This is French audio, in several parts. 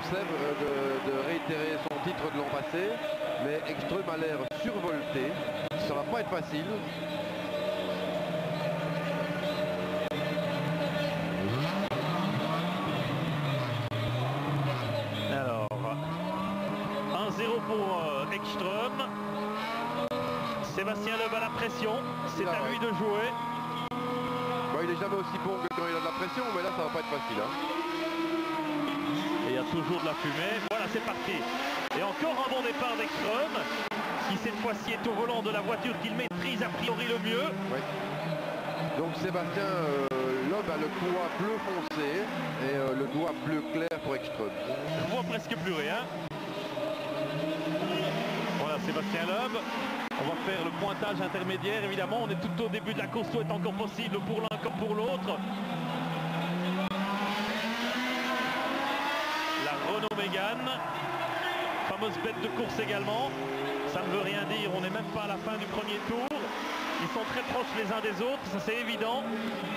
Seb de réitérer son titre de l'an passé, mais Ekström a l'air survolté. Ça va pas être facile. Alors, 1-0 pour Ekström. Sébastien Loeb a la pression. C'est à lui de jouer. Bon, il est jamais aussi bon que quand il a de la pression, mais là ça va pas être facile. Hein. Et il y a toujours de la fumée. Voilà, c'est parti. Et encore un bon départ d'Ekström, qui cette fois-ci est au volant de la voiture qu'il maîtrise a priori le mieux. Oui. Donc Sébastien Loeb a le doigt bleu foncé et le doigt bleu clair pour Ekström. On voit presque plus rien. Voilà Sébastien Loeb. On va faire le pointage intermédiaire, évidemment. On est tout au début de la course, tout est encore possible pour l'un comme pour l'autre. La Renault Mégane, fameuse bête de course également. Ça ne veut rien dire, on n'est même pas à la fin du premier tour. Ils sont très proches les uns des autres, ça c'est évident.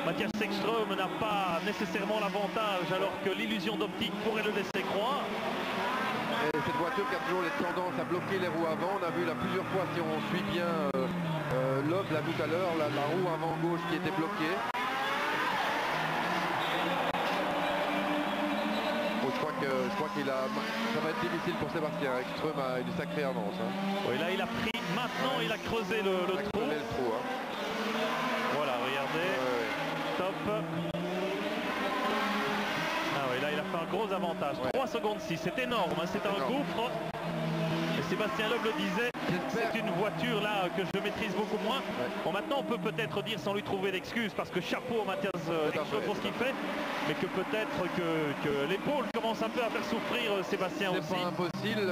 Mathias Ekström n'a pas nécessairement l'avantage alors que l'illusion d'optique pourrait le laisser croire. Et cette voiture qui a toujours les tendances à bloquer les roues avant, on a vu là plusieurs fois, si on suit bien Loeb là tout à l'heure, la roue avant gauche qui était bloquée. Bon, je crois qu'il a, ça va être difficile pour Sébastien. Ekström a une sacrée avance. Hein. Oui, là il a pris, maintenant il a creusé le trou. Hein. Voilà, regardez, top. Ah oui, là il a fait un gros avantage, 3 secondes 6, c'est énorme, hein, c'est un gouffre. Et Sébastien Loeb le disait, c'est une voiture là que je maîtrise beaucoup moins. Bon, maintenant on peut peut-être dire sans lui trouver d'excuses, parce que chapeau Mathias Ekström pour ce qu'il fait, mais que peut-être que l'épaule commence un peu à faire souffrir Sébastien aussi. C'est pas impossible,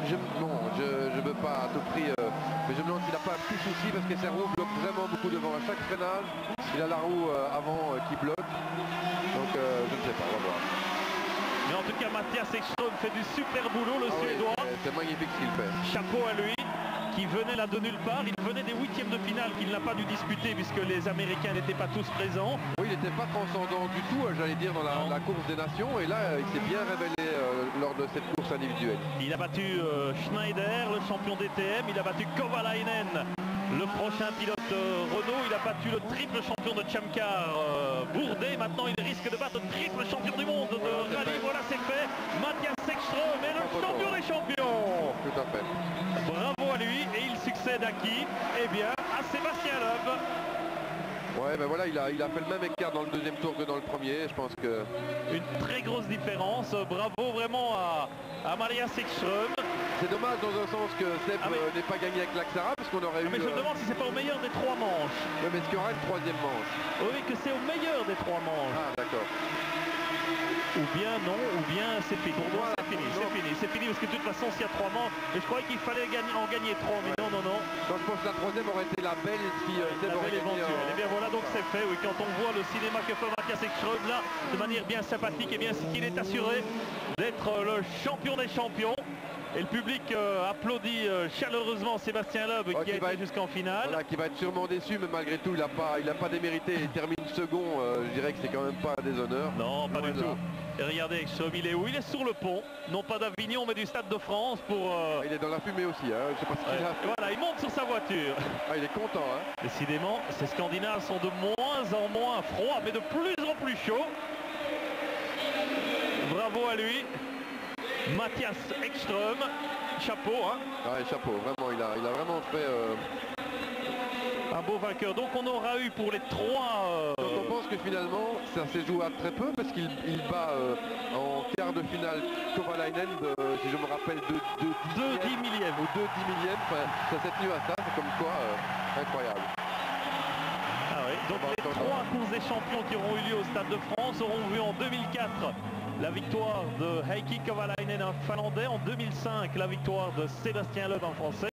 je veux pas à tout prix, mais je me demande s'il n'a pas un petit souci, parce que ses roues bloquent vraiment beaucoup devant. À chaque freinage, il a la roue avant qui bloque. Donc je ne sais pas, on va voir. Mais en tout cas, Mathias Ekström fait du super boulot, le Suédois. Oui, c'est magnifique ce qu'il fait. Chapeau à lui, qui venait là de nulle part. Il venait des huitièmes de finale qu'il n'a pas dû disputer puisque les Américains n'étaient pas tous présents. Oui, il n'était pas transcendant du tout, j'allais dire, dans la course des nations. Et là, il s'est bien révélé lors de cette course individuelle. Il a battu Schneider, le champion DTM. Il a battu Kovalainen, le prochain pilote Renault. Il a battu le triple champion de Chamcar Bourdet. Maintenant il risque de battre le triple champion du monde de rallye. Voilà, c'est fait. Mathias Ekström est le champion des champions. Tout à fait. Bravo à lui. Et il succède à qui? Eh bien à Sébastien Loeb. Ouais, ben voilà, il a fait le même écart dans le deuxième tour que dans le premier. Je pense que une très grosse différence. Bravo vraiment à Mathias Ekström. C'est dommage dans un sens que Seb n'ait pas gagné avec l'Axara, parce qu'on aurait eu... Mais je me demande si c'est pas au meilleur des 3 manches. Oui, mais est-ce qu'il y aura une troisième manche? Oui, que c'est au meilleur des 3 manches. Ah, d'accord. Ou bien non, ou bien c'est fini. Pour moi, c'est fini, c'est fini, parce que de toute façon, s'il y a 3 manches, et je croyais qu'il fallait en gagner 3, mais non. Donc je pense que la troisième aurait été la belle si Seb aurait gagné. Et bien voilà, donc c'est fait. Oui, quand on voit le cinéma que fait Mathias Ekström là, de manière bien sympathique, et bien qu'il est assuré d'être le champion des champions. Et le public applaudit chaleureusement Sébastien Loeb qui a été jusqu'en finale. Voilà, qui va être sûrement déçu, mais malgré tout, il n'a pas démérité. Il termine second, je dirais que c'est quand même pas un déshonneur. Non, pas du tout. Et regardez Ekström, il est où? Il est sur le pont, non pas d'Avignon, mais du Stade de France pour... Il est dans la fumée aussi, hein. Je sais pas ce qu'il a. Voilà, il monte sur sa voiture. Ah, il est content, hein. Décidément, ces Scandinaves sont de moins en moins froids, mais de plus en plus chauds. Bravo à lui. Mathias Ekström, chapeau, hein. Ouais, chapeau, vraiment, il a vraiment fait un beau vainqueur. Donc on aura eu pour les 3... Donc on pense que finalement ça s'est joué à très peu, parce qu'il bat en quart de finale Kovalainen si je me rappelle, de 2/10 millième ou 2/10 millième. Enfin, ça s'est tenu à ça, c'est comme quoi incroyable. Ah oui. Donc les 3 courses des champions qui auront eu lieu au Stade de France auront vu en 2004 la victoire de Heikki Kovalainen, un Finlandais. En 2005, la victoire de Sébastien Loeb, un Français.